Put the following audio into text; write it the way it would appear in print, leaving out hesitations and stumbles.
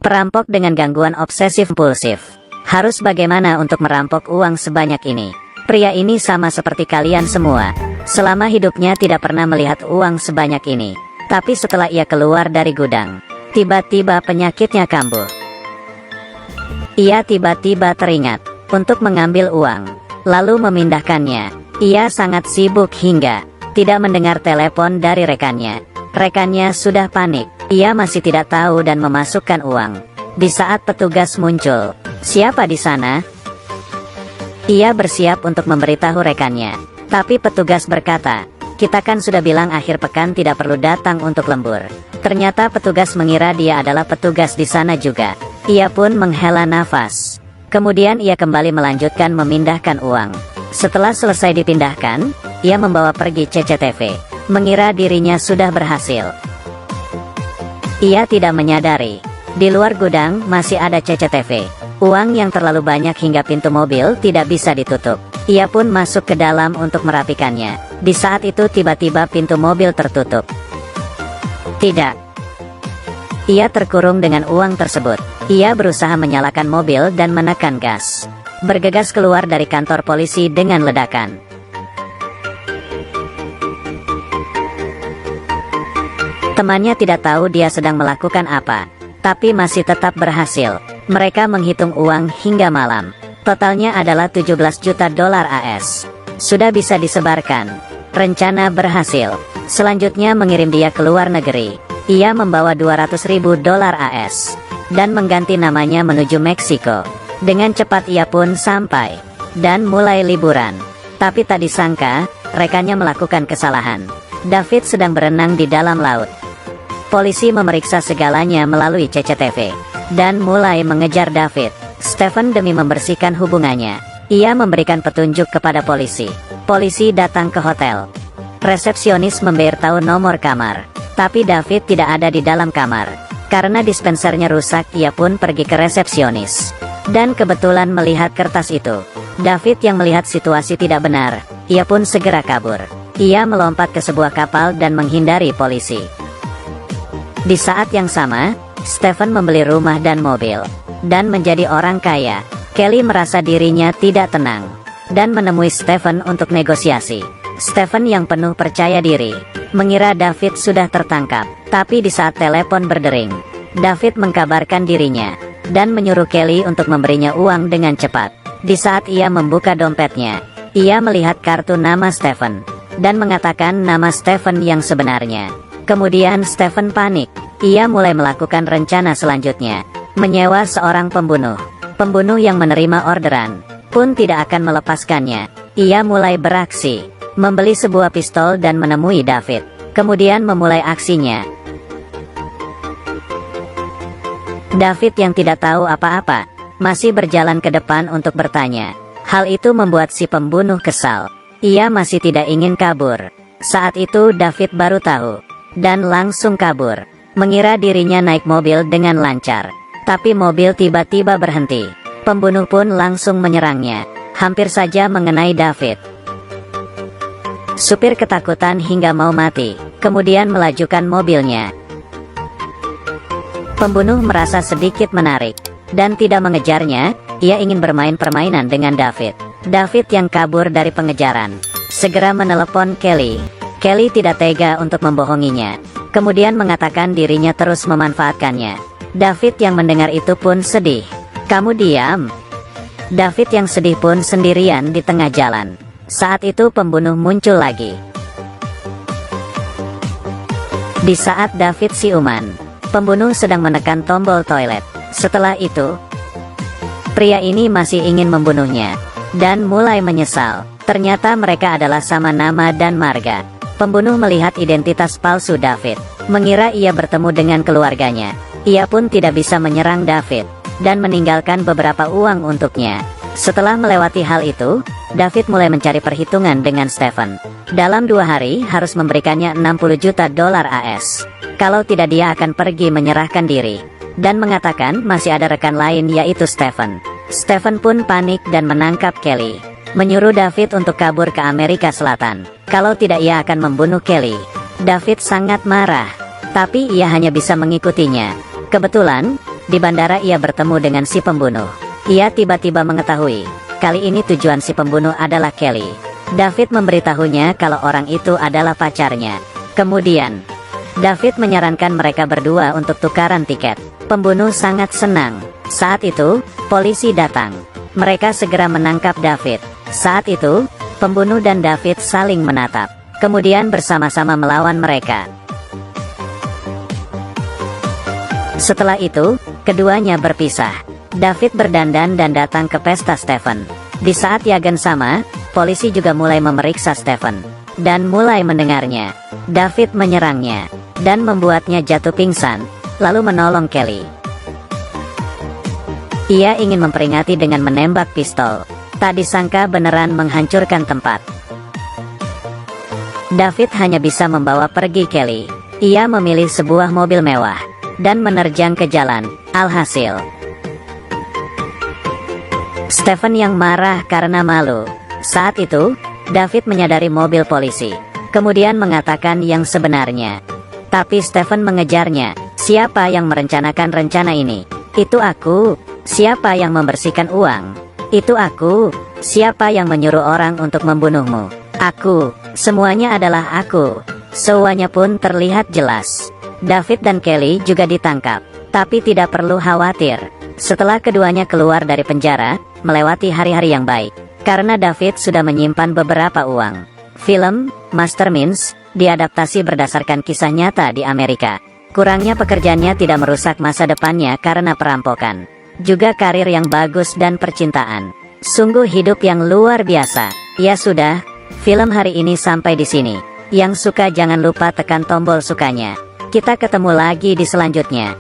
Perampok dengan gangguan obsesif-kompulsif. Harus bagaimana untuk merampok uang sebanyak ini? Pria ini sama seperti kalian semua. Selama hidupnya tidak pernah melihat uang sebanyak ini. Tapi setelah ia keluar dari gudang, tiba-tiba penyakitnya kambuh. Ia tiba-tiba teringat untuk mengambil uang, lalu memindahkannya. Ia sangat sibuk hingga tidak mendengar telepon dari rekannya. Rekannya sudah panik. Ia masih tidak tahu dan memasukkan uang. Di saat petugas muncul, siapa di sana? Ia bersiap untuk memberitahu rekannya. Tapi petugas berkata, kita kan sudah bilang akhir pekan tidak perlu datang untuk lembur. Ternyata petugas mengira dia adalah petugas di sana juga. Ia pun menghela nafas. Kemudian ia kembali melanjutkan memindahkan uang. Setelah selesai dipindahkan, ia membawa pergi CCTV. Mengira dirinya sudah berhasil. Ia tidak menyadari, di luar gudang masih ada CCTV. Uang yang terlalu banyak hingga pintu mobil tidak bisa ditutup. Ia pun masuk ke dalam untuk merapikannya. Di saat itu tiba-tiba pintu mobil tertutup. Tidak. Ia terkurung dengan uang tersebut. Ia berusaha menyalakan mobil dan menekan gas. Bergegas keluar dari kantor polisi dengan ledakan. Temannya tidak tahu dia sedang melakukan apa, tapi masih tetap berhasil. Mereka menghitung uang hingga malam. Totalnya adalah 17 juta dolar AS. Sudah bisa disebarkan. Rencana berhasil. Selanjutnya mengirim dia ke luar negeri. Ia membawa 200 ribu dolar AS. Dan mengganti namanya menuju Meksiko. Dengan cepat ia pun sampai. Dan mulai liburan. Tapi tak disangka, rekannya melakukan kesalahan. David sedang berenang di dalam laut. Polisi memeriksa segalanya melalui CCTV. Dan mulai mengejar David. Stephen demi membersihkan hubungannya. Ia memberikan petunjuk kepada polisi. Polisi datang ke hotel. Resepsionis memberitahu nomor kamar. Tapi David tidak ada di dalam kamar. Karena dispensernya rusak, ia pun pergi ke resepsionis. Dan kebetulan melihat kertas itu. David yang melihat situasi tidak benar. Ia pun segera kabur. Ia melompat ke sebuah kapal dan menghindari polisi. Di saat yang sama, Stephen membeli rumah dan mobil. Dan menjadi orang kaya. Kelly merasa dirinya tidak tenang. Dan menemui Stephen untuk negosiasi. Stephen yang penuh percaya diri. Mengira David sudah tertangkap. Tapi di saat telepon berdering, David mengkabarkan dirinya. Dan menyuruh Kelly untuk memberinya uang dengan cepat. Di saat ia membuka dompetnya, ia melihat kartu nama Stephen. Dan mengatakan nama Stephen yang sebenarnya. Kemudian Stephen panik. Ia mulai melakukan rencana selanjutnya. Menyewa seorang pembunuh. Pembunuh yang menerima orderan pun tidak akan melepaskannya. Ia mulai beraksi. Membeli sebuah pistol dan menemui David. Kemudian memulai aksinya. David yang tidak tahu apa-apa, masih berjalan ke depan untuk bertanya. Hal itu membuat si pembunuh kesal. Ia masih tidak ingin kabur. Saat itu David baru tahu. Dan langsung kabur. Mengira dirinya naik mobil dengan lancar. Tapi mobil tiba-tiba berhenti. Pembunuh pun langsung menyerangnya. Hampir saja mengenai David. Supir ketakutan hingga mau mati. Kemudian melajukan mobilnya. Pembunuh merasa sedikit menarik. Dan tidak mengejarnya. Ia ingin bermain permainan dengan David. David yang kabur dari pengejaran segera menelepon Kelly. Kelly tidak tega untuk membohonginya. Kemudian mengatakan dirinya terus memanfaatkannya. David yang mendengar itu pun sedih. Kamu diam. David yang sedih pun sendirian di tengah jalan. Saat itu pembunuh muncul lagi. Di saat David siuman, pembunuh sedang menekan tombol toilet. Setelah itu, pria ini masih ingin membunuhnya. Dan mulai menyesal. Ternyata mereka adalah sama nama dan marga. Pembunuh melihat identitas palsu David. Mengira ia bertemu dengan keluarganya. Ia pun tidak bisa menyerang David. Dan meninggalkan beberapa uang untuknya. Setelah melewati hal itu, David mulai mencari perhitungan dengan Stephen. Dalam 2 hari harus memberikannya 60 juta dolar AS. Kalau tidak dia akan pergi menyerahkan diri. Dan mengatakan masih ada rekan lain yaitu Stephen. Stephen pun panik dan menangkap Kelly. Menyuruh David untuk kabur ke Amerika Selatan. Kalau tidak ia akan membunuh Kelly. David sangat marah. Tapi ia hanya bisa mengikutinya. Kebetulan, Di bandara ia bertemu dengan si pembunuh. Ia tiba-tiba mengetahui, kali ini tujuan si pembunuh adalah Kelly. David memberitahunya kalau orang itu adalah pacarnya. Kemudian, David menyarankan mereka berdua untuk tukaran tiket. Pembunuh sangat senang. Saat itu, polisi datang. Mereka segera menangkap David. Saat itu, pembunuh dan David saling menatap. Kemudian bersama-sama melawan mereka. Setelah itu, keduanya berpisah. David berdandan dan datang ke pesta Stephen. Di saat yang sama, polisi juga mulai memeriksa Stephen dan mulai mendengarnya. David menyerangnya dan membuatnya jatuh pingsan, lalu menolong Kelly. Ia ingin memperingati dengan menembak pistol. Tak disangka beneran menghancurkan tempat. David hanya bisa membawa pergi Kelly. Ia memilih sebuah mobil mewah dan menerjang ke jalan. Alhasil, Stephen yang marah karena malu. Saat itu, David menyadari mobil polisi, kemudian mengatakan yang sebenarnya. Tapi Stephen mengejarnya. Siapa yang merencanakan rencana ini? Itu aku. Siapa yang membersihkan uang? Itu aku. Siapa yang menyuruh orang untuk membunuhmu? Aku. Semuanya adalah aku. Semuanya pun terlihat jelas. David dan Kelly juga ditangkap. Tapi tidak perlu khawatir. Setelah keduanya keluar dari penjara, melewati hari-hari yang baik. Karena David sudah menyimpan beberapa uang. Film Masterminds diadaptasi berdasarkan kisah nyata di Amerika. Kurangnya pekerjaannya tidak merusak masa depannya karena perampokan. Juga karir yang bagus dan percintaan. Sungguh hidup yang luar biasa. Ya sudah, film hari ini sampai di sini. Yang suka jangan lupa tekan tombol sukanya. Kita ketemu lagi di selanjutnya.